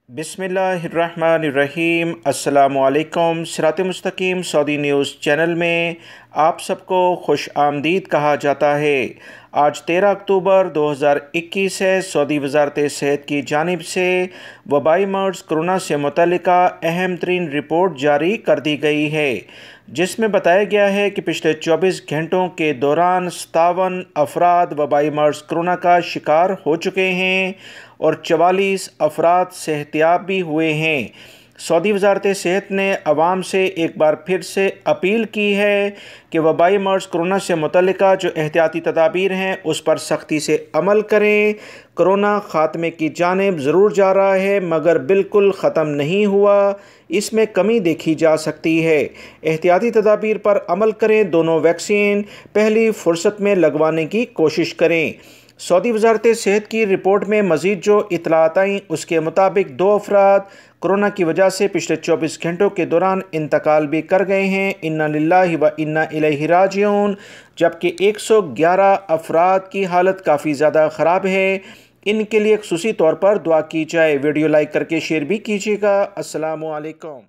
बिस्मिल्लाहिर्रहमानिर्रहीम। अस्सलामुअलैकुम। सिरात मुस्तकीम सऊदी न्यूज़ चैनल में आप सबको खुश आमदीद कहा जाता है। आज 13 अक्टूबर 2021 है। सऊदी वज़ारत सेहत की जानिब से वबाई मर्ज़ कोरोना से मुतल्लिका अहम तरीन रिपोर्ट जारी कर दी गई है, जिसमें बताया गया है कि पिछले 24 घंटों के दौरान 57 अफराद वबाई मर्ज़ कोरोना का शिकार हो चुके हैं और 44 अफराद सेहतियाब भी हुए हैं। सऊदी वज़ारत सेहत ने अवाम से एक बार फिर से अपील की है कि वबाई मर्ज़ कोरोना से मुतल्लिका जो एहतियाती तदाबीर हैं उस पर सख्ती से अमल करें। कोरोना ख़ात्मे की जानिब ज़रूर जा रहा है, मगर बिल्कुल ख़त्म नहीं हुआ, इसमें कमी देखी जा सकती है। एहतियाती तदाबीर पर अमल करें। दोनों वैक्सीन पहली फ़ुर्सत में लगवाने की कोशिश करें। सऊदी वज़ारत सेहत की रिपोर्ट में मज़ीद जो इतलात आई उसके मुताबिक 2 अफराद कोरोना की वजह से पिछले 24 घंटों के दौरान इंतकाल भी कर गए हैं। इन्ना लिल्लाहि व इन्ना इलैहि राजिऊन। जबकि 111 अफराद की हालत काफ़ी ज़्यादा ख़राब है। इनके लिए खुसूसी तौर पर दुआ की जाए। वीडियो लाइक करके शेयर भी कीजिएगा। अस्सलामु अलैकुम।